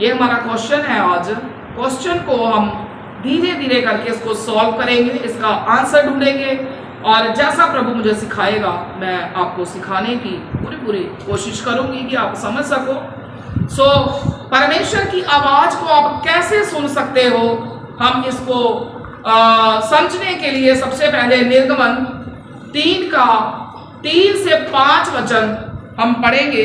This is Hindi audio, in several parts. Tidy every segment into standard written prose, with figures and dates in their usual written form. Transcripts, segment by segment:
ये हमारा क्वेश्चन है आज। क्वेश्चन को हम धीरे धीरे करके इसको सॉल्व करेंगे, इसका आंसर ढूंढेंगे और जैसा प्रभु मुझे सिखाएगा मैं आपको सिखाने की पूरी कोशिश करूंगी कि आप समझ सको। परमेश्वर की आवाज को आप कैसे सुन सकते हो, हम इसको समझने के लिए सबसे पहले निर्गमन 3 से 5 वचन हम पढ़ेंगे।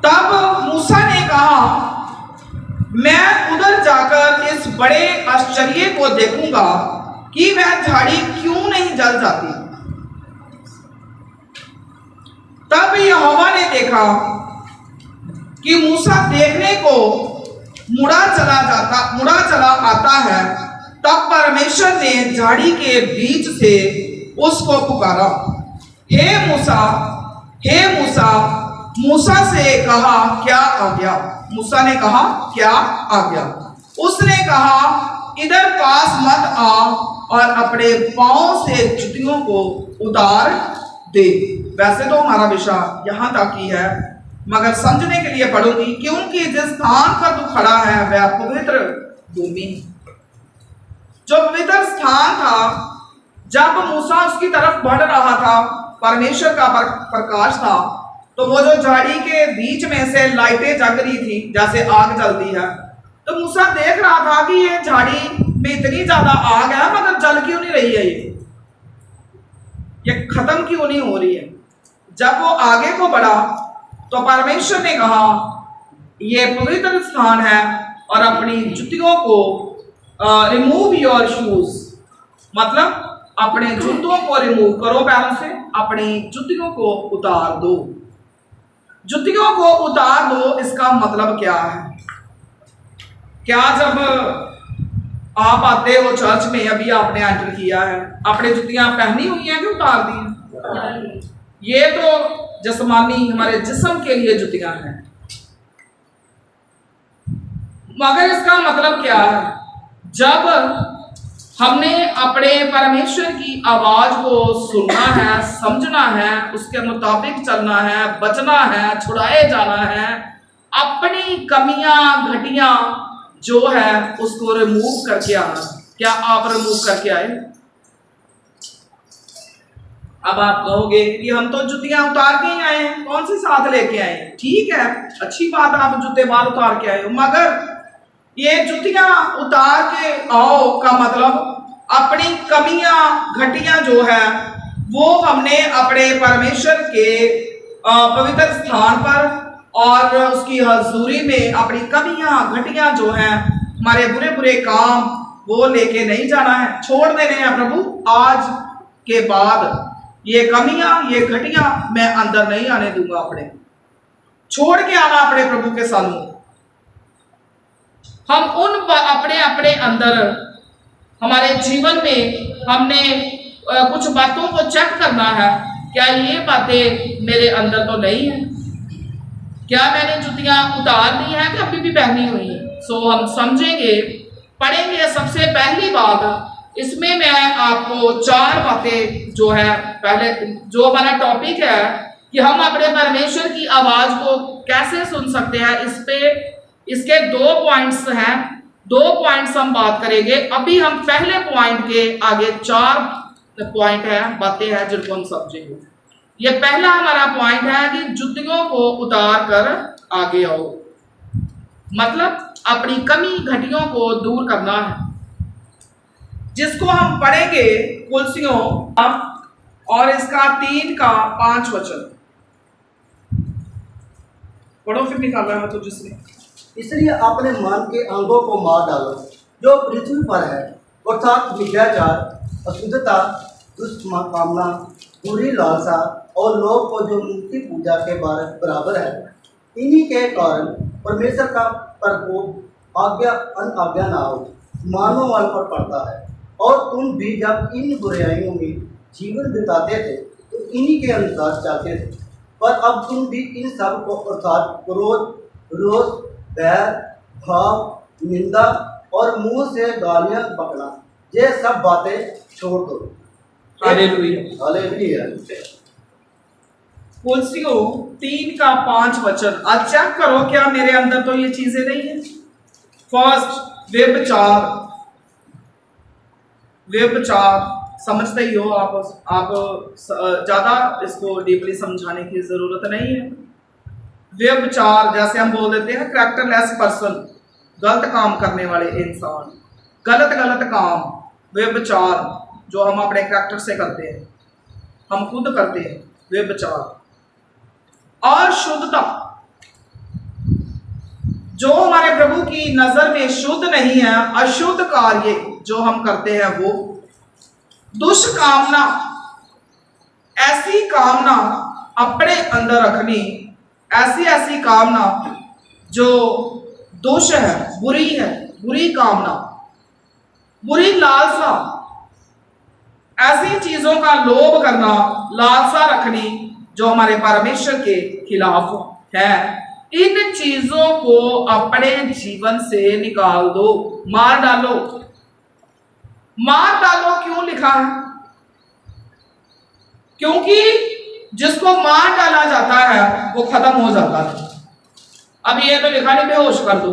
तब मूसा ने कहा, मैं उधर जाकर इस बड़े आश्चर्य को देखूंगा कि वह झाड़ी क्यों नहीं जल जाती। तब यहोवा ने देखा कि मूसा देखने को मुड़ा चला आता है। तब परमेश्वर ने झाड़ी के बीच से उसको पुकारा, हे मूसा, हे मूसा। मूसा से कहा, क्या आज्ञा? मूसा ने कहा, क्या आज्ञा? उसने कहा, इधर पास मत आ और अपने पांव से जूतियों को उतार दे। वैसे तो हमारा विषय यहां तक ही है, मगर समझने के लिए पढ़ूंगी, क्योंकि जिस स्थान पर तू खड़ा है वह पवित्र भूमि, जो पवित्र स्थान था। जब मूसा उसकी तरफ बढ़ रहा था, परमेश्वर का प्रकाश था, तो वो जो झाड़ी के बीच में से लाइटें जग रही थी जैसे आग जलती है, तो मूसा देख रहा था कि ये झाड़ी में इतनी ज्यादा आग है मगर जल क्यों नहीं रही है, ये खत्म क्यों नहीं हो रही है। जब वो आगे को बढ़ा तो परमेश्वर ने कहा, ये पवित्र स्थान है और अपनी जूतियों को रिमूव योर शूज, मतलब अपने जूतों को रिमूव करो पैरों से, अपनी जूतियों को उतार दो। जूतियों को उतार दो, इसका मतलब क्या है? क्या जब आप आते हो चर्च में, अभी आपने एंटर किया है, आपने जुतियां पहनी हुई हैं कि उतार दी? ये तो जिस्मानी हमारे जिस्म के लिए जुतियां हैं, मगर इसका मतलब क्या है? जब हमने अपने परमेश्वर की आवाज को सुनना है, समझना है, उसके मुताबिक चलना है, बचना है, छुड़ाए जाना है, अपनी कमियां घटियां जो है उसको रिमूव करके आना। क्या आप रिमूव करके आए? अब आप कहोगे कि हम तो जुतियां उतार के ही आए हैं, कौन सी साथ लेके आए? ठीक है, अच्छी बात, आप जूते बाहर उतार के आए हो, मगर ये जुतियां उतार के आओ का मतलब अपनी कमियां घटियां जो है वो हमने अपने परमेश्वर के पवित्र स्थान पर और उसकी हजूरी में अपनी कमियां घटियां जो हैं, हमारे बुरे बुरे काम, वो लेके नहीं जाना है, छोड़ देने हैं। प्रभु आज के बाद ये कमियां, ये घटियां मैं अंदर नहीं आने दूंगा, अपने छोड़ के आना अपने प्रभु के सामने। हम उन अपने अंदर हमारे जीवन में हमने कुछ बातों को चेक करना है, क्या ये बातें मेरे अंदर तो नहीं है? क्या मैंने जुतियां उतार दी हैं कि अभी भी पहनी हुई है? हम समझेंगे, पढ़ेंगे। सबसे पहली बात इसमें मैं आपको 4 बातें जो है, पहले जो हमारा टॉपिक है कि हम अपने परमेश्वर की आवाज को कैसे सुन सकते हैं, इस पे इसके 2 पॉइंट्स हैं, 2 पॉइंट्स हम बात करेंगे। अभी हम पहले पॉइंट के आगे 4 पॉइंट है, बातें हैं जिनको हम समझेंगे। ये पहला हमारा पॉइंट है कि जुतियों को उतार कर आगे आओ, मतलब अपनी कमी घटियों को दूर करना है, जिसको हम पढ़ेंगे कुलसियों और इसका 3 का 5 वचन पढ़ो, फिर निकालना है तो जिसने। इसलिए अपने मन के अंगों को मार डालो जो पृथ्वी पर है, अर्थात मिथ्याचार, अशुद्धता, दुष्ट कामना, बुरी लालसा और लोभ को जो मूर्ति पूजा के बराबर है। इन्हीं के कारण परमेश्वर का प्रकोप आज्ञा अनाज्ञा ना हो मानव वाल पर पड़ता है। और तुम भी जब इन बुराइयों में जीवन बिताते थे तो इन्हीं के अनुसार चलते थे, पर अब तुम भी इन सब को अर्थात क्रोध, रोष, बैर, भाव, निंदा और मुंह से गालियां बकना, ये सब बातें छोड़ दो। Hallelujah, hallelujah. कुलसियों 3 का 5 वचन, आज चेक करो क्या मेरे अंदर तो ये चीजें नहीं है। फर्स्ट व्यभिचार, व्यभिचार समझते ही हो आप ज्यादा इसको डीपली समझाने की जरूरत नहीं है। व्यभिचार जैसे हम बोल देते हैं कैरेक्टरलेस पर्सन, गलत काम करने वाले इंसान, गलत गलत काम, व्यभिचार जो हम अपने कैरेक्टर से करते हैं, हम खुद करते हैं व्यभिचार। अशुद्धता, जो हमारे प्रभु की नजर में शुद्ध नहीं है, अशुद्ध कार्य जो हम करते हैं वो। दुष्कामना, ऐसी कामना अपने अंदर रखनी, ऐसी कामना जो दोष है, बुरी है, बुरी कामना, बुरी लालसा, ऐसी चीजों का लोभ करना, लालसा रखनी जो हमारे परमेश्वर के खिलाफ है। इन चीजों को अपने जीवन से निकाल दो, मार डालो। मार डालो क्यों लिखा है? क्योंकि जिसको मार डाला जाता है वो खत्म हो जाता है। अब ये तो लिखा नहीं बेहोश कर दो,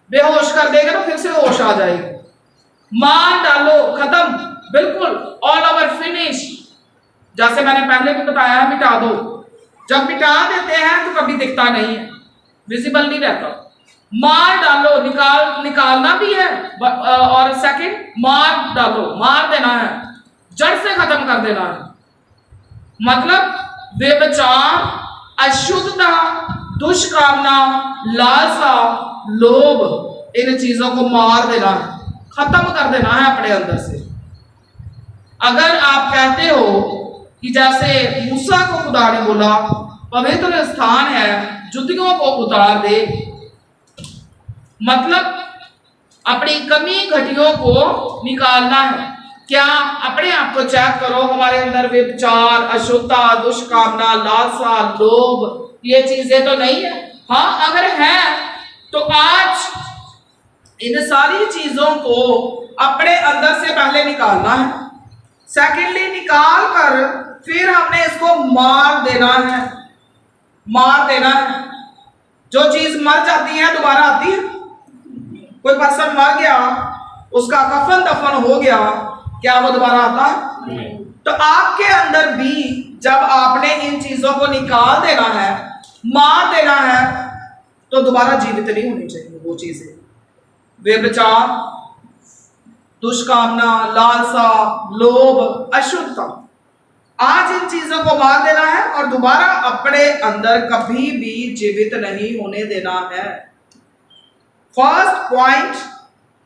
बेहोश कर देगा तो फिर से होश आ जाएगी। मार डालो, खत्म, बिल्कुल, ऑल ओवर फिनिश। जैसे मैंने पहले भी बताया है, मिटा दो। जब मिटा देते हैं तो कभी दिखता नहीं है, विजिबल नहीं रहता। मार डालो, निकालना भी है, और सेकंड मार डालो, मार देना है, जड़ से खत्म कर देना है। मतलब व्यभिचार, अशुद्धता, दुष्कामना, लालसा, लोभ, इन चीजों को मार देना है, खत्म कर देना है अपने अंदर से। अगर आप कहते हो कि जैसे मूसा को खुदा ने बोला पवित्र स्थान है, जुतियों को उतार दे, मतलब अपनी कमी घटियों को निकालना है। क्या अपने आप को चेक करो, हमारे अंदर व्यभिचार, अशुद्धता, दुष्कामना, लालसा, लोभ, ये चीजें तो नहीं है? हाँ, अगर है तो आज इन सारी चीजों को अपने अंदर से पहले निकालना है। सेकेंडली निकाल कर फिर हमने इसको मार देना है, मार देना है। जो चीज मर जाती है दोबारा आती है। कोई पर्सन मर गया, उसका कफन दफन हो गया, क्या वो दोबारा आता है? तो आपके अंदर भी जब आपने इन चीजों को निकाल देना है, मार देना है, तो दोबारा जीवित नहीं होनी चाहिए वो चीजें। व्यभिचार, दुष्कामना, लालसा, लोभ, अशुद्धता, आज इन चीजों को मार देना है और दोबारा अपने अंदर कभी भी जीवित नहीं होने देना है। फर्स्ट पॉइंट,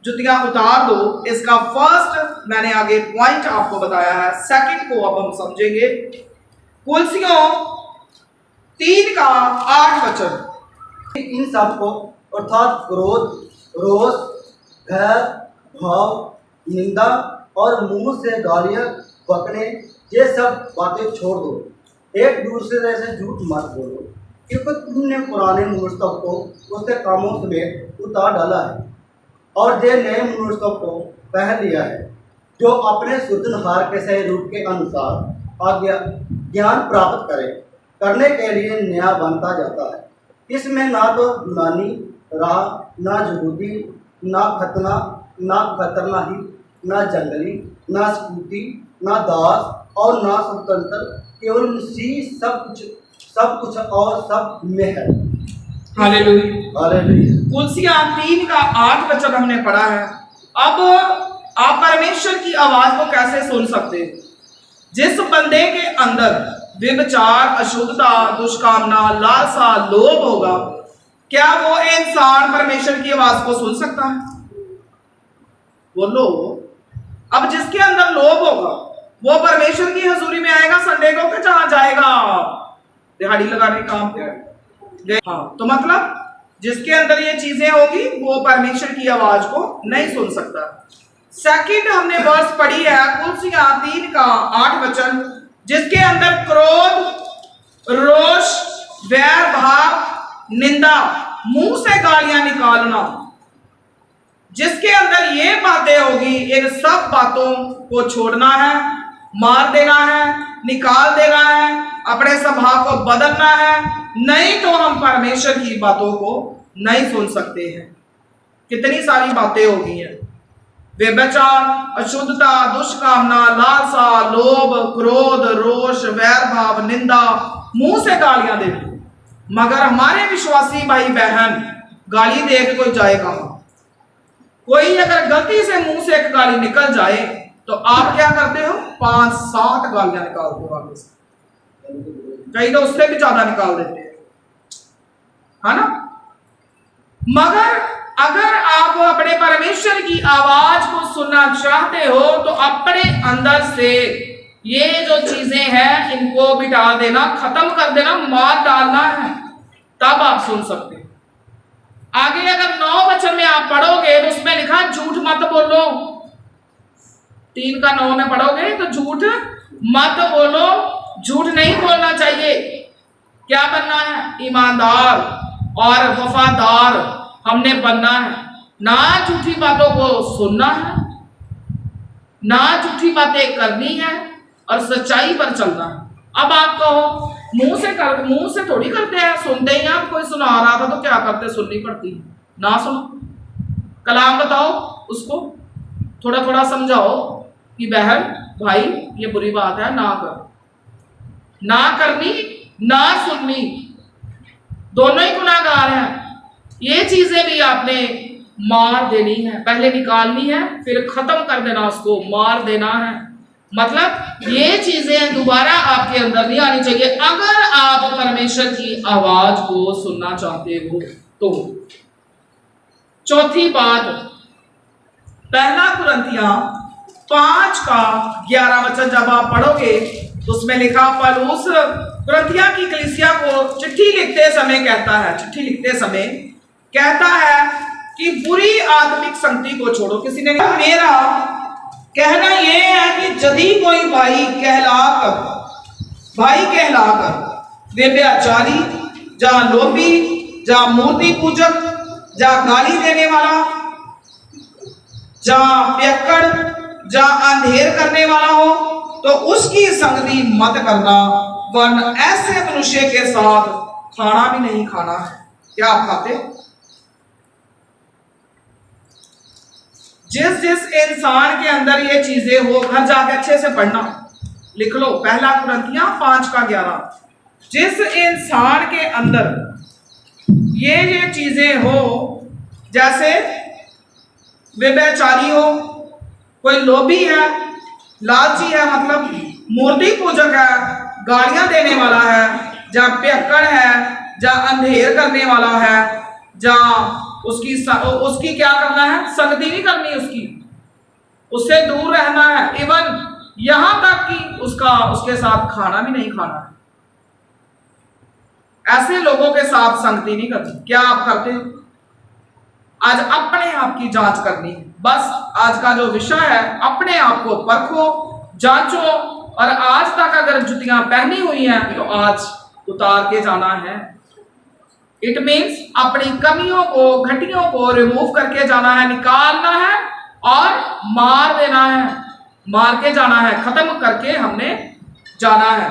जुतियां उतार दो, इसका फर्स्ट मैंने आगे पॉइंट आपको बताया है। सेकंड को अब हम समझेंगे। कुलसियों 3:8 वचन, इन सब को अर्थात क्रोध, रोष, भय, भाव, निंदा और मुंह से गालियां बकने, ये सब बातें छोड़ दो। एक दूसरे से झूठ मत बोलो, क्योंकि तुमने पुराने मनुष्य को उसके कामों समेत उतार डाला है और ये नए मनुष्य को पहन लिया है, जो अपने सुधनहार के सही रूप के अनुसार आज्ञा ज्ञान प्राप्त करने के लिए नया बनता जाता है। इसमें ना तो यूनानी रहा, ना यहूदी, ना खतना, ना खतरनाही, ना जंगली, ना स्कूती, ना दास और ना स्वतंत्र, केवल मसीह सब कुछ और सब में है। Hallelujah, hallelujah. कुलसियां 3:8 वचन हमने पढ़ा है। अब आप परमेश्वर की आवाज को कैसे सुन सकते हैं? जिस बंदे के अंदर व्यभिचार, अशुद्धता, दुष्कामना, लालसा, लोभ होगा, क्या वो इंसान परमेश्वर की आवाज को सुन सकता है? बोलो। अब जिसके अंदर लोभ होगा वो परमेश्वर की हजूरी में आएगा संडे को, कि जहां जाएगा दिहाड़ी लगाने काम पे। हाँ, तो मतलब जिसके अंदर ये चीजें होगी वो परमेश्वर की आवाज को नहीं सुन सकता। सेकंड हमने वर्स पढ़ी है कुलसियां 3:8 वचन, जिसके अंदर क्रोध, रोष, वैर भाव, निंदा, मुंह से गालियां निकालना, जिसके अंदर ये बातें होगी, इन सब बातों को छोड़ना है, मार देना है, निकाल देना है, अपने स्वभाव को बदलना है, नहीं तो हम परमेश्वर की बातों को नहीं सुन सकते हैं। कितनी सारी बातें होगी हैं, व्यभिचार, अशुद्धता, दुष्कामना, लालसा, लोभ, क्रोध, रोष, वैर भाव, निंदा, मुंह से गालियां देना। मगर हमारे विश्वासी भाई बहन गाली दे के कोई जाए कहां? कोई अगर गलती से मुंह से एक गाली निकल जाए तो आप क्या करते हो? 5-7 गालियां निकालते हो आगे से, कई तो उससे भी ज्यादा निकाल देते हैं, है ना? मगर अगर आप अपने परमेश्वर की आवाज को सुनना चाहते हो तो अपने अंदर से ये जो चीजें हैं इनको मिटा देना, खत्म कर देना, मार डालना है, तब आप सुन सकते हैं। आगे अगर 9 वचन में आप पढ़ोगे तो उसमें लिखा झूठ मत बोलो। 3:9 में पढ़ोगे तो झूठ मत बोलो, झूठ नहीं बोलना चाहिए। क्या बनना है? ईमानदार और वफादार हमने बनना है, ना झूठी बातों को सुनना है, ना झूठी बातें करनी है और सच्चाई पर चलना है। अब आप कहो मुंह से थोड़ी करते हैं, सुनते ही आप, कोई सुना रहा था तो क्या करते? सुननी पड़ती है ना? सुनो, कलाम बताओ उसको, थोड़ा थोड़ा समझाओ कि बहन भाई ये बुरी बात है, ना कर, ना करनी ना सुननी, दोनों ही गुनाहगार हैं। ये चीजें भी आपने मार देनी है, पहले निकालनी है, फिर खत्म कर देना, उसको मार देना है। मतलब ये चीजें दोबारा आपके अंदर नहीं आनी चाहिए अगर आप परमेश्वर की आवाज को सुनना चाहते हो तो। चौथी बात, 1 कुरिन्थियों 5:11 जब आप पढ़ोगे तो उसमें लिखा, पौलुस कुरिन्थियों की कलीसिया को चिट्ठी लिखते समय कहता है कि बुरी आत्मिक संगति को छोड़ो। किसी ने कहा, मेरा कहना यह है कि यदि कोई भाई कहलाकर व्यभिचारी, जहां लोभी, जहां मूर्ति पूजक, जहां गाली देने वाला, जहां पियक्कड़, जहां अंधेर करने वाला हो तो उसकी संगति मत करना, वरना ऐसे मनुष्य के साथ खाना भी नहीं खाना है। क्या आप खाते? जिस इंसान के अंदर ये चीजें हो, घर जाके अच्छे से पढ़ना, लिख लो 1 कुरिन्थियों 5:11। जिस इंसान के अंदर ये चीजें हो, जैसे व्यभिचारी हो, कोई लोभी है, लालची है, मतलब मूर्ति पूजक है, गालियां देने वाला है, जहां पियक्कड़ है, जहां अंधेर करने वाला है, जहां उसकी क्या करना है? संगति नहीं करनी, उससे दूर रहना है, इवन यहां तक कि उसके साथ खाना भी नहीं खाना है। ऐसे लोगों के साथ संगति नहीं करनी। क्या आप करते हो? आज अपने आप की जांच करनी है। बस आज का जो विषय है, अपने आप को परखो, जांचो, और आज तक अगर जुतियां पहनी हुई हैं तो आज उतार के जाना है। इट मीन्स अपनी कमियों को, घटियों को रिमूव करके जाना है, निकालना है और मार देना है, मार के जाना है, खत्म करके हमने जाना है।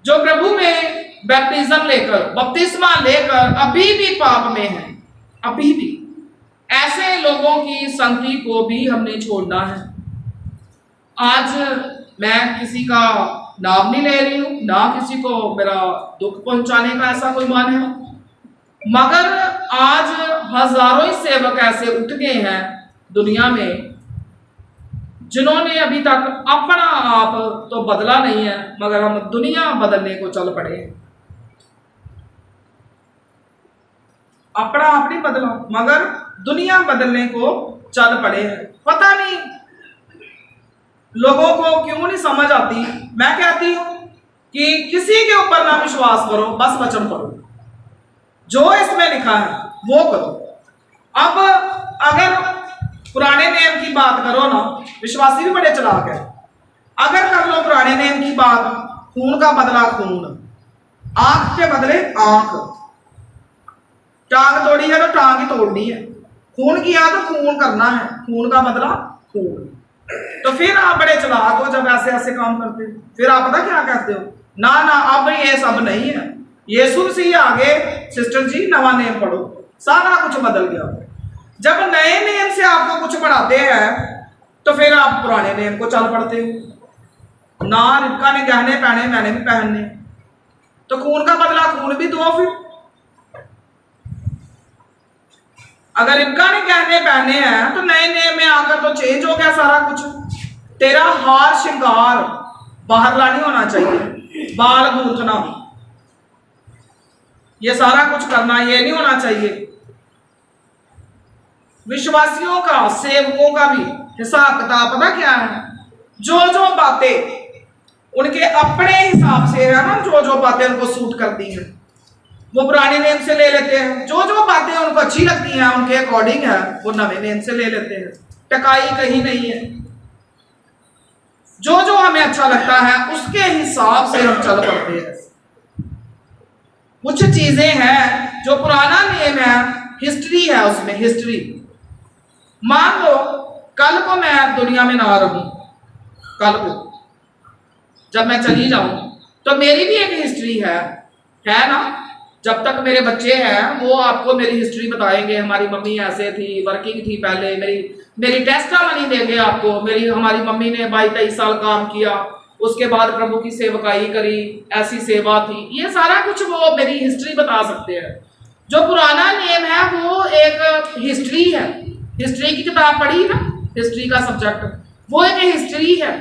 जो प्रभु में बपतिस्मा लेकर अभी भी पाप में है, अभी भी ऐसे लोगों की संगति को भी हमने छोड़ना है। आज मैं किसी का नाम नहीं ले रही हूं, ना किसी को मेरा दुख पहुंचाने का ऐसा कोई मन है, मगर आज हजारों ही सेवक ऐसे उठ गए हैं दुनिया में जिन्होंने अभी तक अपना आप तो बदला नहीं है, मगर हम दुनिया बदलने को चल पड़े। अपना आप नहीं बदला मगर दुनिया बदलने को चल पड़े हैं। पता नहीं लोगों को क्यों नहीं समझ आती। मैं कहती हूं कि किसी के ऊपर ना विश्वास करो, बस वचन पढ़ो, जो इसमें लिखा है वो करो। अब अगर पुराने नियम की बात करो ना, विश्वासी भी बड़े चालाक है। अगर कर लो पुराने नियम की बात, खून का बदला खून, आंख के बदले आंख, टांग तोड़ी टांग ही तोड़नी है। खून किया तो खून करना है, खून का बदला खून। तो फिर आप बड़े चालाक हो जब ऐसे ऐसे काम करते हो। फिर आप पता क्या कहते हो, ना ना अब ये सब नहीं है, यीशु मसीह आगे सिस्टर जी नवा नेम पढ़ो, सारा कुछ बदल गया। जब नए नेम से आपको कुछ पढ़ाते हैं तो फिर आप पुराने नेम को चल पड़ते हो। ना रिबका ने गहने पहने, मैंने भी पहनने, तो खून का बदला खून भी दो। फिर अगर रिबका ने गहने पहने हैं तो नए नेम में आकर तो चेंज हो गया सारा कुछ। तेरा हार श्रृंगार बाहरला नहीं होना चाहिए, बाल गूंथना, ये सारा कुछ करना ये नहीं होना चाहिए। विश्वासियों का, सेवकों का भी हिसाब किताब पता क्या है, जो जो बातें उनके अपने हिसाब से है ना, जो जो बातें उनको सूट करती हैं वो पुराने नेम से ले लेते हैं, जो जो बातें उनको अच्छी लगती हैं उनके अकॉर्डिंग है वो नवे नेम से ले लेते हैं। टकाई कहीं नहीं है, जो जो हमें अच्छा लगता है उसके हिसाब से हम चल पड़ते हैं। कुछ चीजें हैं जो पुराना नेम है, हिस्ट्री है उसमें, हिस्ट्री। मान लो कल को मैं दुनिया में ना रहूं, कल को जब मैं चली जाऊं तो मेरी भी एक हिस्ट्री है ना। जब तक मेरे बच्चे हैं वो आपको मेरी हिस्ट्री बताएंगे, हमारी मम्मी ऐसे थी, वर्किंग थी पहले, मेरी टेस्टामनी देंगे आपको, हमारी मम्मी ने 22-23 साल काम किया, उसके बाद प्रभु की सेवकाई करी, ऐसी सेवा थी, ये सारा कुछ वो मेरी हिस्ट्री बता सकते हैं। जो पुराना नेम है वो एक हिस्ट्री है, हिस्ट्री की किताब पढ़ी ना, हिस्ट्री का सब्जेक्ट, वो एक हिस्ट्री है,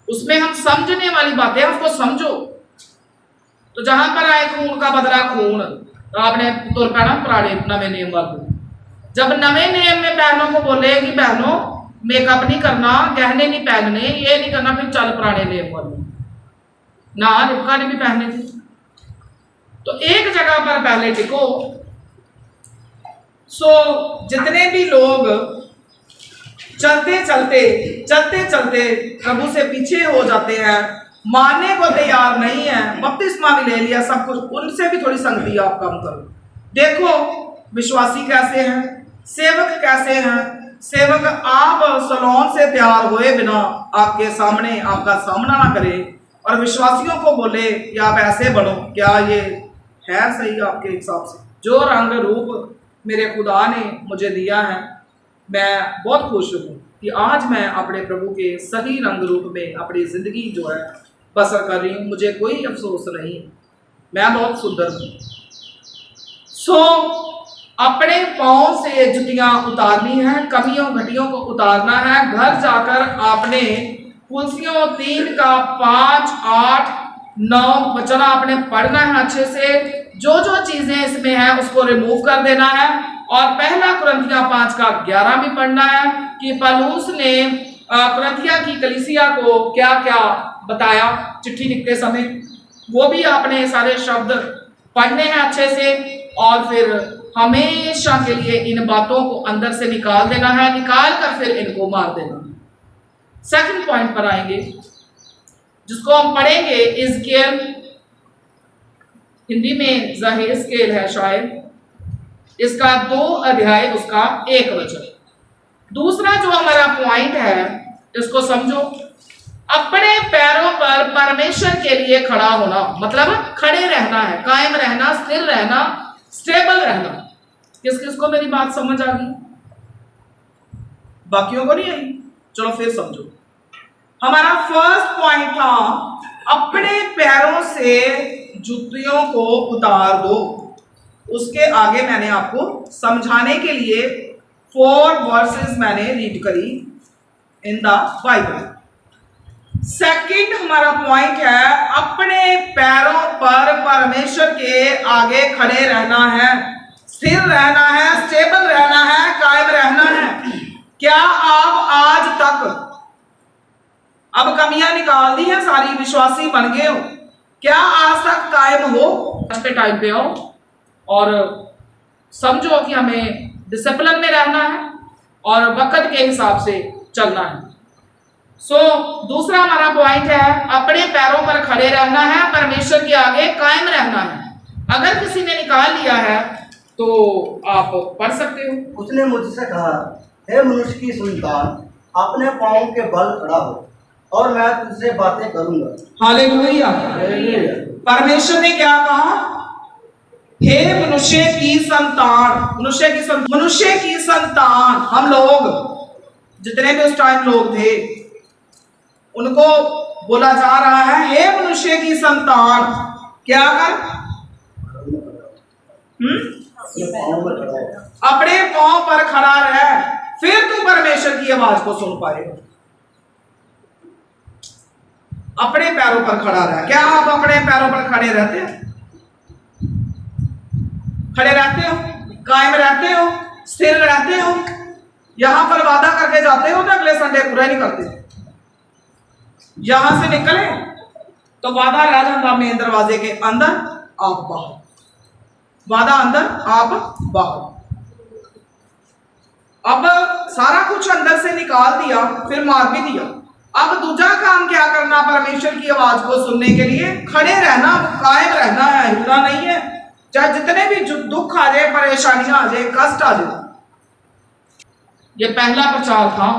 उसमें हम समझने वाली बातें उसको समझो। तो जहां पर आए खून का बदला खून, तो आपने तुर पैना पुराने नवे नेम वालों। जब नवे नेम में बहनों को बोले कि बहनों मेकअप नहीं करना, गहने नहीं पहनने, ये नहीं करना, फिर चल पुराने नेम वालों ना, रिबका ने भी पहने थे। तो एक जगह पर पहले टिको। सो जितने भी लोग चलते चलते प्रभु से पीछे हो जाते हैं, मानने को तैयार नहीं है, बपतिस्मा भी ले लिया सब कुछ, उनसे भी थोड़ी संगति आप कम करो। देखो विश्वासी कैसे हैं, सेवक कैसे हैं। सेवक आप सलोन से तैयार हुए बिना आपके सामने आपका सामना ना करे और विश्वासियों को बोले कि आप ऐसे बनो, क्या ये है सही आपके हिसाब से? जो रंग रूप मेरे खुदा ने मुझे दिया है, मैं बहुत खुश हूँ कि आज मैं अपने प्रभु के सही रंग रूप में अपनी जिंदगी जो है बसर कर रही हूँ, मुझे कोई अफसोस नहीं, मैं बहुत सुंदर हूँ। सो अपने पाँव से जुतियां उतारनी है, कमियों घटियों को उतारना है। घर जाकर आपने कुलसियों 3 का 5, 8, 9 वचन आपने पढ़ना है अच्छे से। जो जो चीजें इसमें है उसको रिमूव कर देना है। और पहला कुरिन्थियां 5 का 11 भी पढ़ना है कि पौलुस ने कुरिन्थिया की कलीसिया को क्या क्या बताया चिट्ठी लिखते समय, वो भी आपने सारे शब्द पढ़ने हैं अच्छे से। और फिर हमेशा के लिए इन बातों को अंदर से निकाल देना है, निकाल कर फिर इनको मार देना। सेकंड पॉइंट पर आएंगे जिसको हम पढ़ेंगे, इज़केल, हिंदी में ज़हेज़केल है शायद, इसका 2 अध्याय उसका 1 वचन। दूसरा जो हमारा पॉइंट है इसको समझो, अपने पैरों पर परमेश्वर के लिए खड़ा होना, मतलब खड़े रहना है, कायम रहना, स्थिर रहना, स्टेबल रहना। किस किस को मेरी बात समझ आ गई? बाकियों को नहीं आई? चलो फिर समझो। हमारा फर्स्ट पॉइंट था अपने पैरों से जूतियों को उतार दो। उसके आगे मैंने आपको समझाने के लिए 4 वर्सेस मैंने रीड करी इन द बाइबल। सेकंड हमारा पॉइंट है अपने पैरों पर परमेश्वर के आगे खड़े रहना है, स्थिर रहना है, स्टेबल रहना है, कायम रहना है। क्या आप आज तक अब कमियां निकाल दी हैं, सारी विश्वासी बन गए हो? क्या आज तक कायम हो? अच्छे टाइम पे आओ और समझो कि हमें डिसिप्लिन में रहना है और वक्त के हिसाब से चलना है। दूसरा हमारा पॉइंट है अपने पैरों पर खड़े रहना है, परमेश्वर के आगे कायम रहना है। अगर किसी ने निकाल लिया है तो आप पढ़ सकते हो। उसने मुझसे कहा, हे मनुष्य की संतान, अपने पाँव के बल खड़ा हो और मैं तुझसे बातें करूंगा। हालेलुया। परमेश्वर ने क्या कहा? हे मनुष्य की संतान, मनुष्य की संतान। हम लोग जितने भी उस टाइम लोग थे उनको बोला जा रहा है, हे मनुष्य की संतान क्या कर? अपने पांव पर खड़ा रह, फिर तू परमेश्वर की आवाज को सुन पाएगा। अपने पैरों पर खड़ा रह। क्या आप अपने पैरों पर खड़े रहते हैं? खड़े रहते हो? कायम रहते हो? स्थिर रहते हो? यहां पर वादा करके जाते हो तो अगले संडे पूरा नहीं करते। यहां से निकले तो वादा रह जाता मेन दरवाजे के अंदर, आप बाहर। वादा अंदर, आप बाहर। अब सारा कुछ अंदर से निकाल दिया, फिर मार भी दिया। अब दूसरा काम क्या करना? परमेश्वर की आवाज को सुनने के लिए खड़े रहना, कायम रहना है, हिलना नहीं है। चाहे जितने भी दुख आ जाए, परेशानियां आ जाए, कष्ट आ जाए। ये पहला प्रचार था।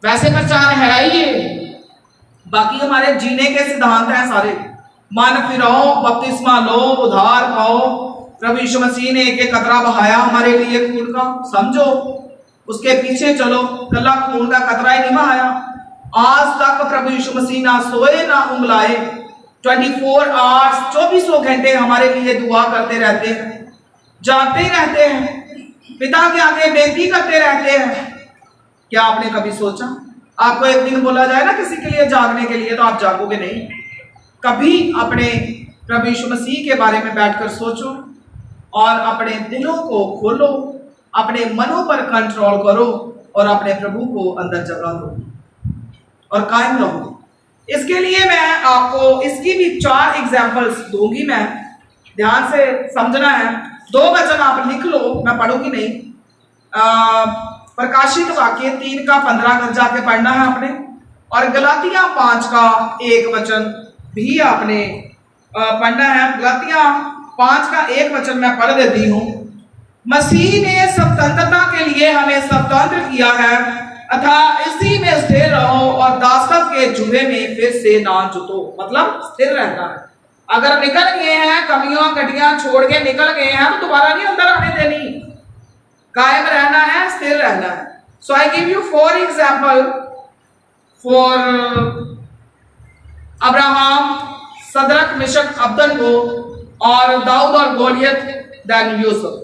वैसे प्रचार है ही ये, बाकी हमारे जीने के सिद्धांत हैं सारे। मन फिराओ, बपतिस्मा लो, उधार पाओ। प्रभु यीशु मसीह ने एक कतरा बहाया हमारे लिए खून का, समझो, उसके पीछे चलो। कल्ला खून का कतरा ही नहीं बहाया। आज तक प्रभु यीशु मसीह ना सोए ना उंगलाए, 24 आवर्स 24 घंटे हमारे लिए दुआ करते रहते हैं, जागते ही रहते हैं, पिता के आगे बेनती करते रहते हैं। क्या आपने कभी सोचा? आपको एक दिन बोला जाए ना किसी के लिए जागने के लिए, तो आप जागोगे नहीं। कभी अपने प्रभु यीशु मसीह के बारे में बैठकर सोचो और अपने दिलों को खोलो, अपने मनों पर कंट्रोल करो और अपने प्रभु को अंदर जगा दो और कायम रहो। इसके लिए मैं आपको इसकी भी 4 एग्जाम्पल्स दूंगी। मैं ध्यान से समझना है। 2 वचन आप लिख लो, मैं पढ़ूंगी नहीं। प्रकाशित वाक्य 3 का 15 घर जाके पढ़ना है आपने, और गलातिया 5 का 1 वचन भी आपने पढ़ना है। गलातिया 5 का 1 वचन मैं पढ़ देती हूँ। मसीह ने स्वतंत्रता के लिए हमें स्वतंत्र किया है, अथा इसी में स्थिर रहो और दासत्व के जुए में फिर से ना जुटो। मतलब स्थिर रहना है। अगर निकल गए हैं, कमियां कटियां छोड़ के निकल गए हैं, तो दोबारा नहीं अंदर आने देनी। कायम रहना है, स्थिर रहना है। So I give you 4 example for Abraham, Shadrach, Meshach, Abednego और दाऊद और गोलियत, देन यूसुफ।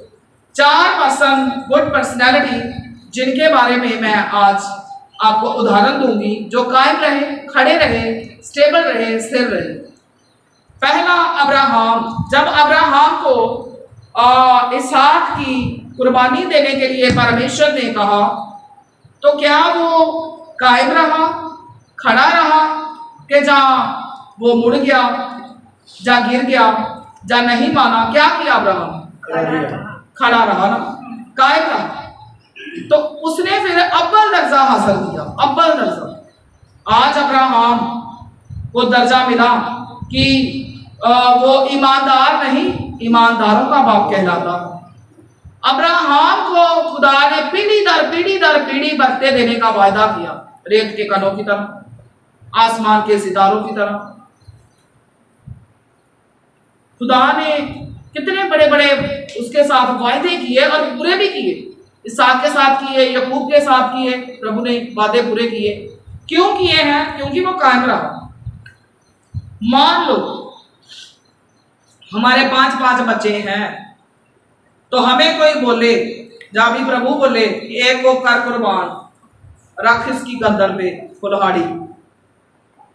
4 पर्सन, गुड पर्सनैलिटी, जिनके बारे में मैं आज आपको उदाहरण दूंगी, जो कायम रहे, खड़े रहे, स्टेबल रहे, स्थिर रहे। पहला अब्राहम। जब अब्राहम को इसहाक की कुर्बानी देने के लिए परमेश्वर ने कहा, तो क्या वो कायम रहा, खड़ा रहा, कि जहां वो मुड़ गया, जा गिर गया, जा नहीं माना? क्या किया अब्राहम? खड़ा रहा ना, कायम रहा। तो उसने फिर अव्वल दर्जा हासिल किया, अव्वल दर्जा। आज अब्राहम को दर्जा मिला कि वो ईमानदार नहीं, ईमानदारों का बाप कहलाता। अब्राहम को खुदा ने पीढ़ी दर पीढ़ी दर पीढ़ी बढ़ते देने का वायदा किया, रेत के कणों की तरह, आसमान के सितारों की तरह। खुदा ने कितने बड़े बड़े उसके साथ वायदे किए और पूरे भी किए। इसहाक के साथ किए, याकूब के साथ किए, प्रभु ने वादे पूरे किए। क्यों किए हैं? क्योंकि वो कायम रहा। मान लो हमारे 5-5 बच्चे हैं, तो हमें कोई बोले, जब भी प्रभु बोले एक को कर कुर्बान, रख इसकी गर्दन पे कुल्हाड़ी,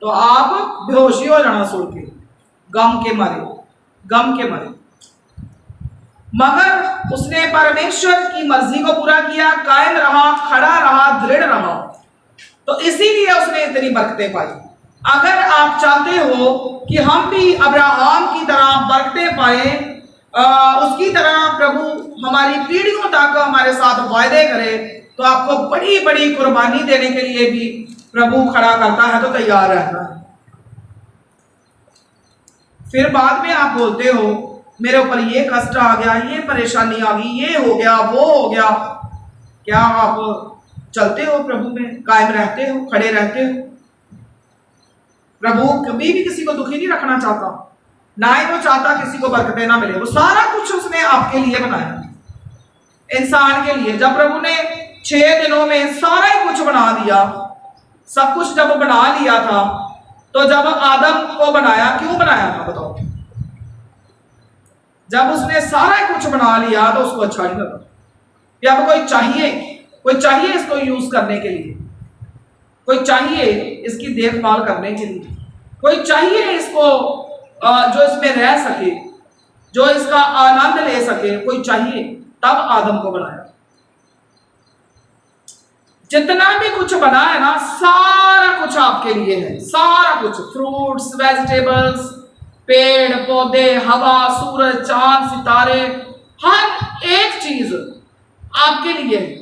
तो आप बेहोशी हो जाना सुन के, गम के मारे, गम के मारे। मगर उसने परमेश्वर की मर्जी को पूरा किया, कायम रहा, खड़ा रहा, दृढ़ रहा, तो इसीलिए उसने इतनी बरकतें पाई। अगर आप चाहते हो कि हम भी अब्राहम की तरह बरकतें पाए, उसकी तरह प्रभु हमारी पीढ़ियों तक हमारे साथ वायदे करे, तो आपको बड़ी बड़ी कुर्बानी देने के लिए भी प्रभु खड़ा करता है, तो तैयार रहना है। फिर बाद में आप बोलते हो मेरे ऊपर ये कष्ट आ गया, ये परेशानी आ गई, ये हो गया, वो हो गया। क्या आप चलते हो प्रभु में, कायम रहते हो, खड़े रहते हो? प्रभु कभी भी किसी को दुखी नहीं रखना चाहता, ना ही वो चाहता किसी को बरकतें ना मिले। वो सारा कुछ उसने आपके लिए बनाया, इंसान के लिए। जब प्रभु ने 6 दिनों में सारा ही कुछ बना दिया, सब कुछ जब बना लिया था, तो जब आदम को बनाया, क्यों बनाया था बताओ? जब उसने सारा ही कुछ बना लिया तो उसको अच्छा नहीं लगा कि अब कोई चाहिए इसको यूज करने के लिए, कोई चाहिए इसकी देखभाल करने के लिए, कोई चाहिए इसको जो इसमें रह सके, जो इसका आनंद ले सके, कोई चाहिए। तब आदम को बनाया। जितना भी कुछ बना है ना, सारा कुछ आपके लिए है, सारा कुछ, फ्रूट्स, वेजिटेबल्स, पेड़ पौधे, हवा, सूरज, चांद, सितारे, हर एक चीज आपके लिए है।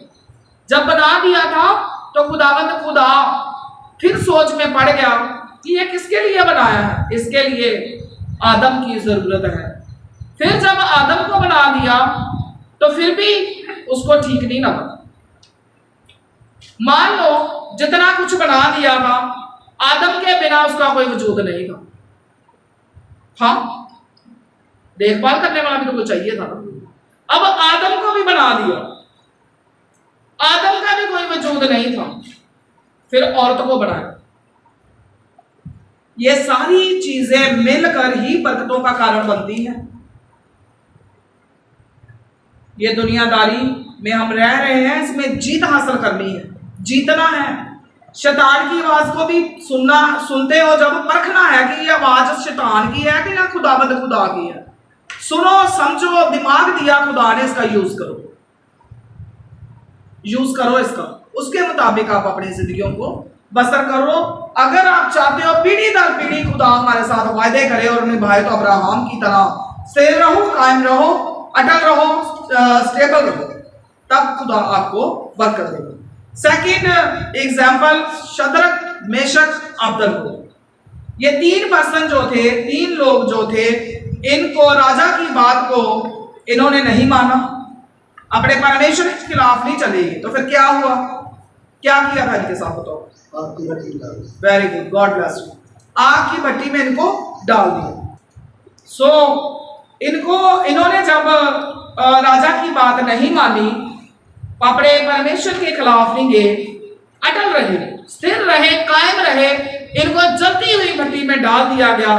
जब बना दिया था तो खुदावंद खुदा फिर सोच में पड़ गया कि ये किसके लिए बनाया है? इसके लिए आदम की जरूरत है। फिर जब आदम को बना दिया तो फिर भी उसको ठीक नहीं लगा। मान लो जितना कुछ बना दिया था, आदम के बिना उसका कोई वजूद नहीं था। हाँ, देखभाल करने वाला भी तो कोई चाहिए था ना। अब आदम को भी बना दिया, आदम का भी कोई वजूद नहीं था, फिर औरत को बनाया। ये सारी चीजें मिलकर ही बरकतों का कारण बनती हैं। ये दुनियादारी में हम रह रहे हैं, इसमें जीत हासिल करनी है, जीतना है। शैतान की आवाज को भी सुनते हो जब, परखना है कि ये आवाज शैतान की है कि या खुदाबंद खुदा की है। सुनो, समझो, दिमाग दिया खुदा ने, इसका यूज करो इसका, उसके मुताबिक आप अपनी जिंदगियों को बसर करो। अगर आप चाहते हो पीढ़ी दर पीढ़ी खुदा हमारे साथ वायदे करे और निभाए, तो अब्राहम की तरह स्थिर रहो, कायम रहो, अटल रहो, स्टेबल रहो, तब खुदा आपको बरकत देगा। Second example, Shadrach, Meshach, Abednego. ये 3 पर्सन जो थे, 3 लोग जो थे, इनको राजा की बात को इन्होंने नहीं माना, अपने परमेश्वर के खिलाफ नहीं चले। तो फिर क्या हुआ, क्या किया था इनके साथ बताओ? आग की भट्टी डाल। Very good, God bless you. आग की भट्टी में इनको डाल दिया। सो इन्होंने जब राजा की बात नहीं मानी, अपने परमेश्वर के खिलाफ नहीं गए, अटल रहे, स्थिर रहे, कायम रहे, इनको जलती हुई भट्टी में डाल दिया गया,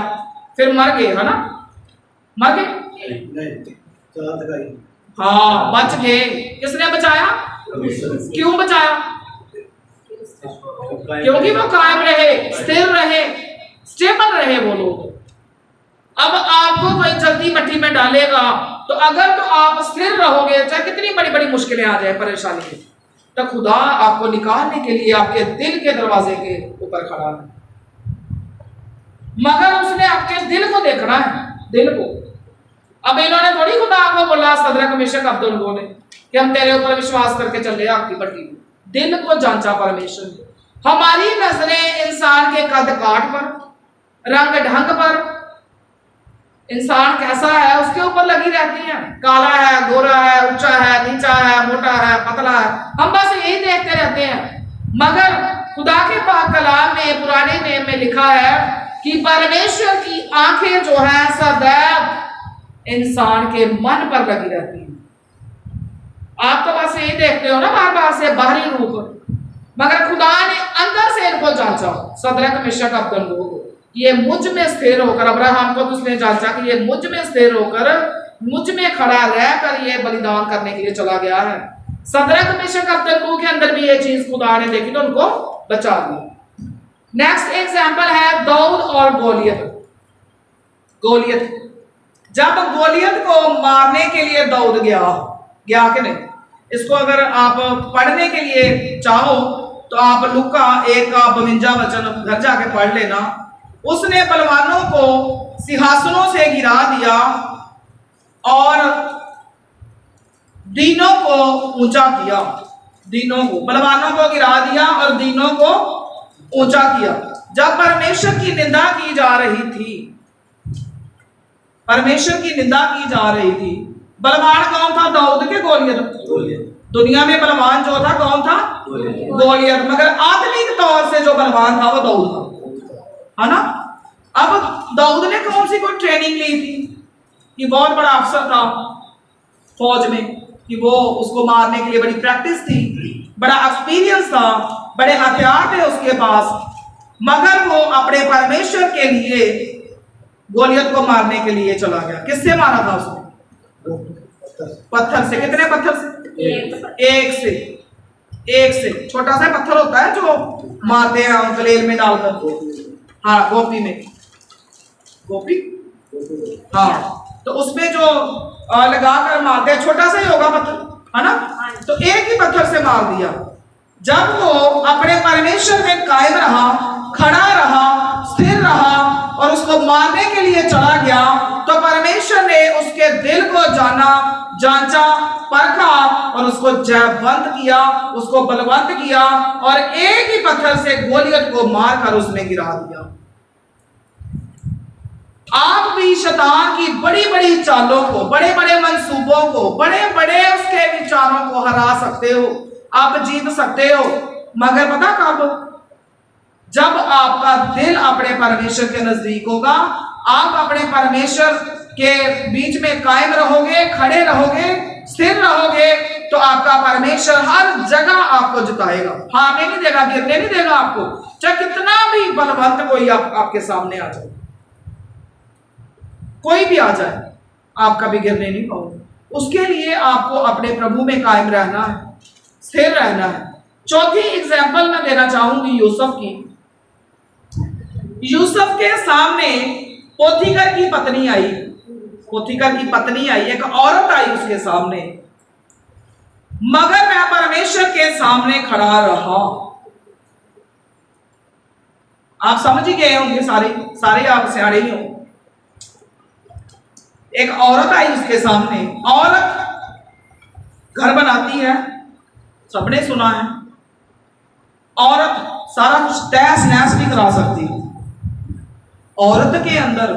फिर मर गए, है ना? मर गए? हाँ, बच गए। किसने बचाया? क्यों बचाया? क्योंकि वो कायम रहे, स्थिर रहे, स्टेबल रहे वो लोग। अब आपको कोई जल्दी भट्टी में डालेगा, तो अगर तो आप स्थिर रहोगे, चाहे कितनी बड़ी बड़ी मुश्किलें आ जाए, परेशानी, तो खुदा आपको निकालने के लिए आपके दिल के दरवाजे के ऊपर खड़ा है। मगर उसने आपके दिल को देखना है, दिल को। अब इन्होंने थोड़ी खुदा को बोला, सदरक मेशक अबदनगो ने, कि हम तेरे ऊपर विश्वास करके चले आपकी भट्टी में। दिल को जांचा परमेश्वर ने। हमारी नजरें इंसान के कद काट पर, रंग ढंग पर, इंसान कैसा है उसके ऊपर लगी रहती हैं। काला है, गोरा है, ऊंचा है, नीचा है, मोटा है, पतला है, हम बस यही देखते रहते हैं। मगर खुदा के पाक कलाम में, पुराने नियम में लिखा है कि परमेश्वर की आंखें जो है सदैव इंसान के मन पर लगी रहती हैं। आप तो बस यही देखते हो ना बार बार से बाहरी रूप, मगर खुदा ने अंदर से इनको जांचा, सदरक मेशक अबदनगो को, ये मुझ में स्थिर होकर, अब्राहम को तो उसने जांचा कि ये मुझ में स्थिर होकर, मुझ में खड़ा रहकर ये बलिदान करने के लिए चला गया है। सदरक मेशक अबदनगो के अंदर भी ये चीज खुदा ने देखी तो उनको बचा दिया। नेक्स्ट एग्जांपल है दाऊद और गोलियत। जब गोलियत को मारने के लिए दाऊद गया कि नहीं? इसको अगर आप पढ़ने के लिए चाहो तो आप लूका 1:52 वचन घर जाके पढ़ लेना। उसने बलवानों को सिंहासनों से गिरा दिया और दीनों को ऊंचा किया। बलवानों को गिरा दिया और दीनों को ऊंचा किया। जब परमेश्वर की निंदा की जा रही थी, परमेश्वर की निंदा की जा रही थी। बलवान कौन था? दाऊद के गोलियत। दुनिया में बलवान जो था कौन था? गोलियत। मगर आत्मिक तौर से जो बलवान था वो दाऊद था, है ना। अब दाऊद ने कौन सी कोई ट्रेनिंग ली थी कि बहुत बड़ा अफसर था फौज में, कि वो उसको मारने के लिए बड़ी प्रैक्टिस थी, बड़ा एक्सपीरियंस था, बड़े हथियार थे उसके पास, मगर वो अपने परमेश्वर के लिए गोलियत को मारने के लिए चला गया। किससे मारा था उसने? पत्थर से। कितने पत्थर से? एक से। छोटा सा पत्थर होता है जो मारते हैं गलेल में डालकर, हाँ गोपी में, गोपी, हाँ, तो उसमें जो लगा कर मारते हैं, छोटा सा ही होगा पत्थर, है ना। तो एक ही पत्थर से मार दिया। जब वो अपने परमेश्वर में कायम रहा, खड़ा रहा, स्थिर रहा और उसको मारने के लिए चला गया, तो परमेश्वर ने उसके दिल को जाना, जांचा, परखा और उसको जयवंत किया, उसको बलवंत किया और एक ही पत्थर से गोलियत को मारकर उसने गिरा दिया। आप भी शैतान की बड़ी बड़ी चालों को, बड़े बड़े मंसूबों को, बड़े बड़े उसके विचारों को हरा सकते हो, आप जीत सकते हो, मगर पता कब? जब आपका दिल अपने परमेश्वर के नजदीक होगा, आप अपने परमेश्वर के बीच में कायम रहोगे, खड़े रहोगे, स्थिर रहोगे, तो आपका परमेश्वर हर जगह आपको जिताएगा, हारने नहीं देगा, गिरने नहीं देगा आपको, चाहे कितना भी बलवंत कोई आपके सामने आ जाए, कोई भी आ जाए, आप कभी गिरने नहीं पाओगे। उसके लिए आपको अपने प्रभु में कायम रहना है, स्थिर रहना है। चौथी एग्जाम्पल मैं देना चाहूंगी यूसुफ की। यूसुफ के सामने पोतीफर की पत्नी आई, पोतीफर की पत्नी आई, एक औरत आई उसके सामने, मगर मैं परमेश्वर के सामने खड़ा रहा। आप समझ ही गए होंगे, सारे आप सियाड़े ही हो। एक औरत आई उसके सामने, औरत घर बनाती है, सबने सुना है, औरत सारा कुछ तहस नहस भी करा सकती है। औरत के अंदर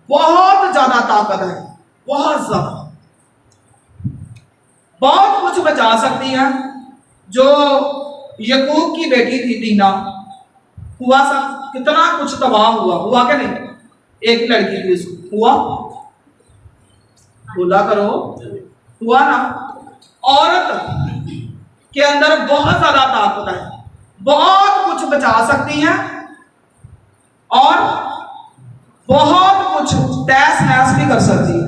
बहुत ज्यादा ताकत है, बहुत ज्यादा, बहुत कुछ बचा सकती है। जो यकूब की बेटी थी दीना, हुआ सब, कितना कुछ तबाह हुआ क्या नहीं? एक लड़की थी, उसको हुआ, बोला करो, हुआ ना। औरत के अंदर बहुत ज्यादा ताकत है, बहुत कुछ बचा सकती है और बहुत कुछ तहस नहस भी कर सकती है।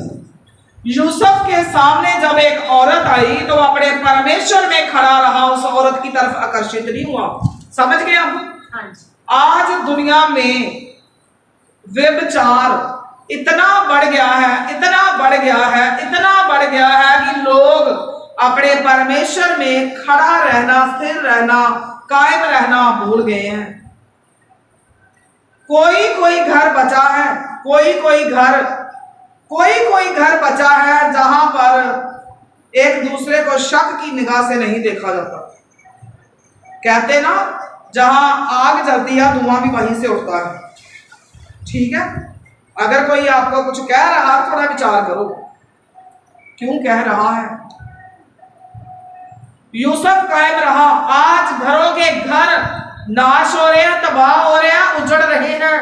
यूसुफ के सामने जब एक औरत आई तो अपने परमेश्वर में खड़ा रहा, उस औरत की तरफ आकर्षित नहीं हुआ। समझ गए आप? आज दुनिया में व्यभिचार इतना बढ़ गया है, इतना बढ़ गया है, इतना बढ़ गया है कि लोग अपने परमेश्वर में खड़ा रहना, स्थिर रहना, कायम रहना भूल गए हैं। कोई घर बचा है, कोई घर बचा है जहां पर एक दूसरे को शक की निगाह से नहीं देखा जाता। कहते ना, जहां आग जलती है धुआं भी वहीं से उठता है। ठीक है, अगर कोई आपको कुछ कह रहा है, थोड़ा विचार करो क्यों कह रहा है। यूसुफ कायम रहा। आज घरों के घर नाश हो रहे हैं, तबाह हो रहे हैं, उजड़ रहे हैं।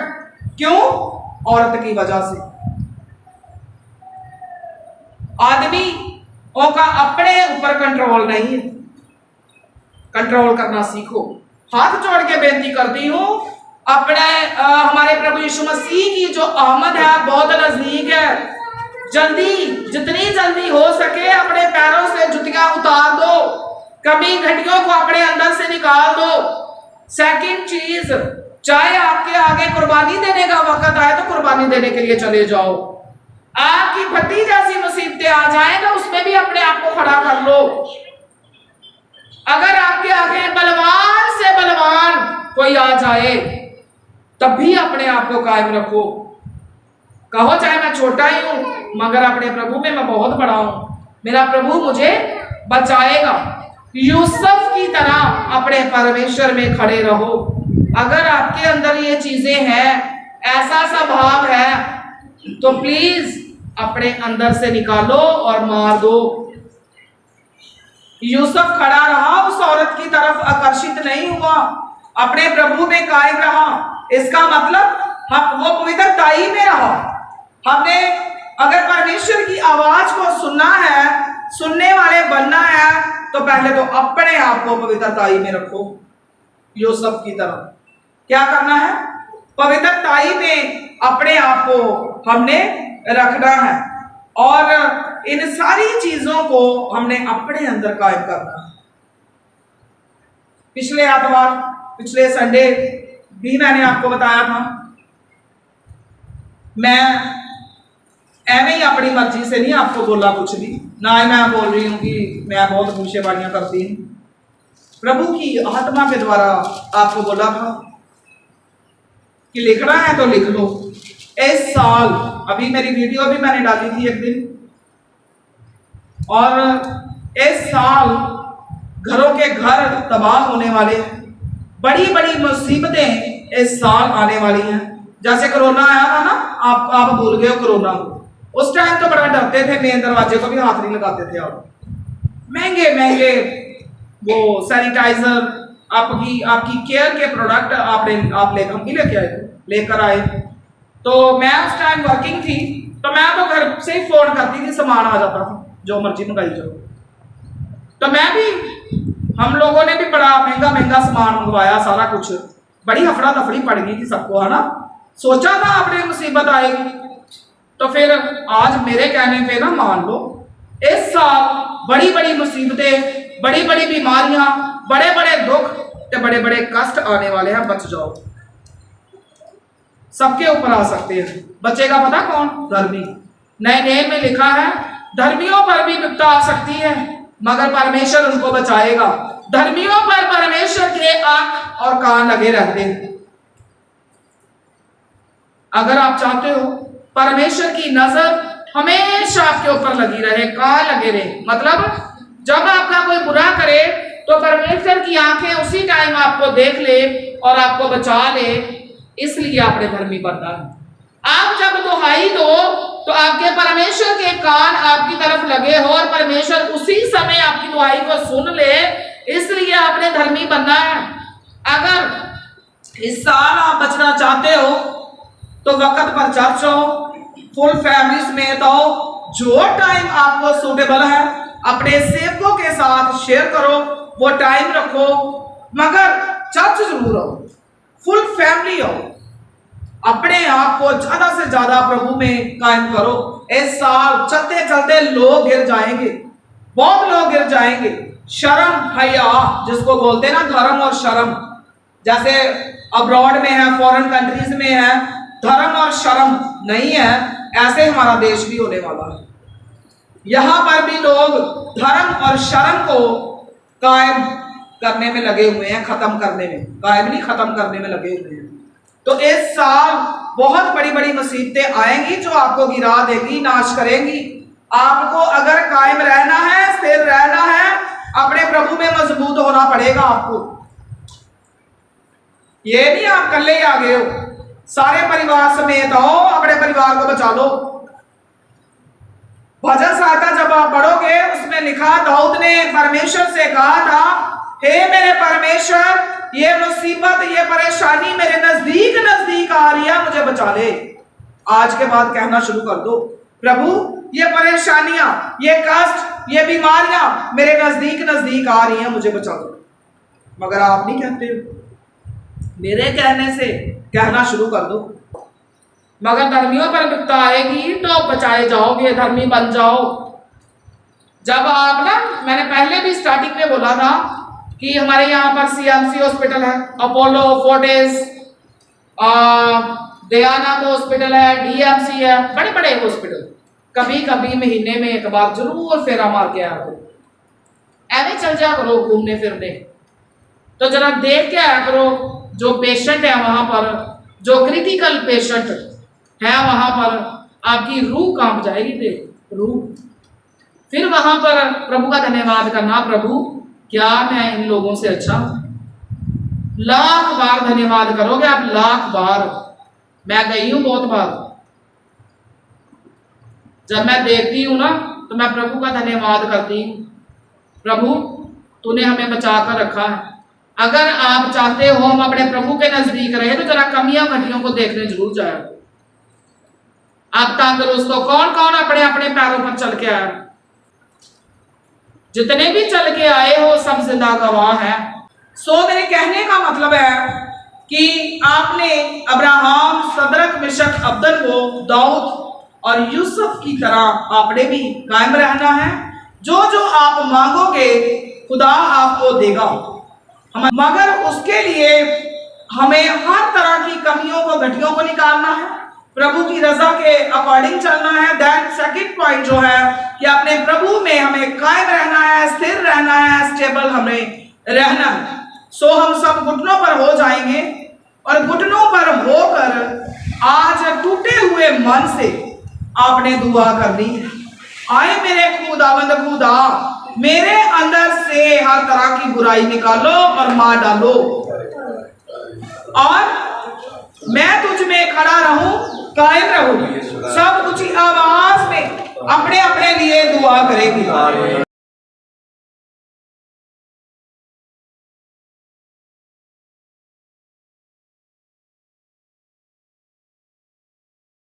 क्यों? औरत की वजह से। आदमी का अपने ऊपर कंट्रोल नहीं है, कंट्रोल करना सीखो। हाथ जोड़ के बेनती करती हूं, अपने हमारे प्रभु यीशु मसीह की जो आमद है बहुत नजदीक है। जल्दी, जितनी जल्दी हो सके अपने पैरों से जुतियां उतार दो, कभी घटियों को अपने अंदर से निकाल दो। सेकंड चीज, चाहे आपके आगे कुर्बानी देने का वक्त आए तो कुर्बानी देने के लिए चले जाओ। आपकी भट्टी जैसी मुसीबतें आ जाए तो उसमें भी अपने आप को खड़ा कर लो। अगर आपके आगे बलवान से बलवान कोई आ जाए तब भी अपने आप को कायम रखो। कहो चाहे मैं छोटा ही हूं, मगर अपने प्रभु में मैं बहुत बड़ा हूं, मेरा प्रभु मुझे बचाएगा। यूसुफ की तरह अपने परमेश्वर में खड़े रहो। अगर आपके अंदर ये चीजें हैं, ऐसा स्वभाव है, तो प्लीज अपने अंदर से निकालो और मार दो। यूसुफ खड़ा रहा, उस औरत की तरफ आकर्षित नहीं हुआ, अपने प्रभु में कायम रहा। इसका मतलब हम वो पवित्रताई में रहा। हमने अगर परमेश्वर की आवाज को सुनना है, सुनने वाले बनना है, तो पहले तो अपने आप को पवित्रताई में रखो। यूसुफ की तरह क्या करना है? पवित्रताई में अपने आप को हमने रखना है और इन सारी चीजों को हमने अपने अंदर कायम करना है। पिछले आतवार, पिछले संडे भी मैंने आपको बताया था, मैं एवं ही अपनी मर्जी से नहीं आपको बोला कुछ भी, ना ही मैं बोल रही हूं कि मैं बहुत भविष्यवाणियां करती हूं। प्रभु की आत्मा के द्वारा आपको बोला था कि लिखना है तो लिख लो। इस साल, अभी मेरी वीडियो भी मैंने डाली थी एक दिन, और इस साल घरों के घर तबाह होने वाले हैं, बड़ी बड़ी मुसीबतें इस साल आने वाली हैं। जैसे कोरोना आया था ना, आप भूल गए हो कोरोना को। उस टाइम तो बड़ा डरते थे, मेन दरवाजे को भी हाथ नहीं लगाते थे। और महंगे महंगे वो सैनिटाइजर, आपकी केयर के प्रोडक्ट हम भी लेकर आए। तो मैं उस टाइम वर्किंग थी, तो मैं तो घर से ही फोन करती थी, सामान आ जाता था, जो मर्जी मंगाई जाओ। तो मैं भी, हम लोगों ने भी बड़ा महंगा महंगा सामान मंगवाया, सारा कुछ, बड़ी हफड़ा तफड़ी पड़ गई थी सबको, है ना। सोचा था अपनी मुसीबत आएगी, तो फिर आज मेरे कहने पे ना मान लो, इस साल बड़ी बड़ी मुसीबतें, बड़ी बड़ी बीमारियां, बड़े बड़े दुख, बड़े बड़े कष्ट आने वाले हैं। बच जाओ, सबके ऊपर आ सकते हैं। बचेगा पता कौन? धर्मी। नए नियम में लिखा है, धर्मियों पर भी विपदा आ सकती है, मगर परमेश्वर उनको बचाएगा। धर्मियों पर परमेश्वर के आंख और कान लगे रहते हैं। अगर आप चाहते हो परमेश्वर की नजर हमेशा आपके ऊपर लगी रहे, कान लगे रहे, मतलब जब आपका कोई बुरा करे तो परमेश्वर की आंखें उसी टाइम आपको देख ले और आपको बचा ले, इसलिए आपने धर्मी बनना है। आप जब दुहाई दो तो आपके परमेश्वर के कान आपकी तरफ लगे हो और परमेश्वर उसी समय आपकी दुहाई को सुन ले, इसलिए आपने धर्मी बनना है। अगर इस साल आप बचना चाहते हो तो वक्त पर चर्च हो, फुल फैमिली समेत हो, जो टाइम आपको सूटेबल है अपने सेवकों के साथ शेयर करो, वो टाइम रखो, मगर चर्च जरूर हो, फुल फैमिली हो, अपने आप को ज्यादा से ज्यादा प्रभु में कायम करो। इस साल चलते चलते लोग गिर जाएंगे, बहुत लोग गिर जाएंगे। शर्म हया जिसको बोलते हैं ना, धर्म और शर्म, जैसे अब्रॉड में है, फॉरेन कंट्रीज में है, धर्म और शर्म नहीं है, ऐसे हमारा देश भी होने वाला है। यहां पर भी लोग धर्म और शर्म को कायम करने में लगे हुए हैं, खत्म करने में, कायम नहीं खत्म करने में लगे हुए हैं। तो इस साल बहुत बड़ी बड़ी मुसीबतें आएंगी जो आपको गिरा देगी, नाश करेंगी। आपको अगर कायम रहना है, स्थिर रहना है, अपने प्रभु में मजबूत होना पड़ेगा आपको। ये नहीं आप कल्ले ही आ गए हो, सारे परिवार समेत आओ, अपने परिवार को बचा लो। भजन सहायता जब आप पढ़ोगे, उसमें लिखा, दाऊद ने परमेश्वर से कहा था, हे मेरे परमेश्वर, ये मुसीबत, ये परेशानी मेरे नजदीक नजदीक आ रही है, मुझे बचा ले। आज के बाद कहना शुरू कर दो, प्रभु ये परेशानियां, ये कष्ट, ये बीमारियां मेरे नजदीक नजदीक आ रही हैं, मुझे बचा दो। मगर आप नहीं कहते हो, मेरे कहने से कहना शुरू कर दो। मगर धर्मियों पर विपदा आएगी तो बचाए जाओगे, धर्मी बन जाओ। जब आप ना, मैंने पहले भी स्टार्टिंग में बोला था कि हमारे यहाँ पर सीएमसी हॉस्पिटल है, अपोलो, फोर्टिस, दयानंद हॉस्पिटल है, डीएमसी है, बड़े बड़े हॉस्पिटल। कभी कभी महीने में एक बार जरूर फेरा मार के आया करो, ऐसे चल जाया करो घूमने फिरने, तो जरा देख के आया करो जो पेशेंट है वहां पर, जो क्रिटिकल पेशेंट है वहां पर, आपकी रूह कांप जाएगी, देख रूह। फिर वहां पर प्रभु का धन्यवाद करना, प्रभु क्या मैं इन लोगों से अच्छा हूं। लाख बार धन्यवाद करोगे आप, लाख बार। मैं गई हूं बहुत बार, जब मैं देखती हूँ ना तो मैं प्रभु का धन्यवाद करती हूँ। प्रभु तूने हमें बचा कर रखा है। अगर आप चाहते हो हम अपने प्रभु के नजदीक रहे तो जरा कमियां घटियों को देखने जरूर जाए। आप तंदुरुस्त हो, कौन कौन अपने अपने पैरों पर चल के आया? जितने भी चल के आए हो सब जिंदा गवाह है। सो मेरे कहने का मतलब है कि आपने अब्राहम, सदरक, मिशक, अब्दनगो, दाऊद और यूसुफ की तरह आपने भी कायम रहना है। जो जो आप मांगोगे खुदा आपको देगा, मगर उसके लिए हमें हर तरह की कमियों को, घटियों को निकालना है, प्रभु की रजा के अकॉर्डिंग चलना है। दैट सेकंड पॉइंट जो है कि अपने प्रभु में हमें कायम रहना है, स्थिर रहना है, स्टेबल हमें रहना है। सो हम सब घुटनों पर हो जाएंगे और घुटनों पर होकर आज टूटे हुए मन से आपने दुआ करनी है। आए मेरे खुदावंद खुदा, मेरे अंदर से हर तरह की बुराई निकालो और मार डालो और मैं तुझ में खड़ा रहूं, कायम रहूं। सब ऊंची आवाज में अपने अपने लिए दुआ करेंगे।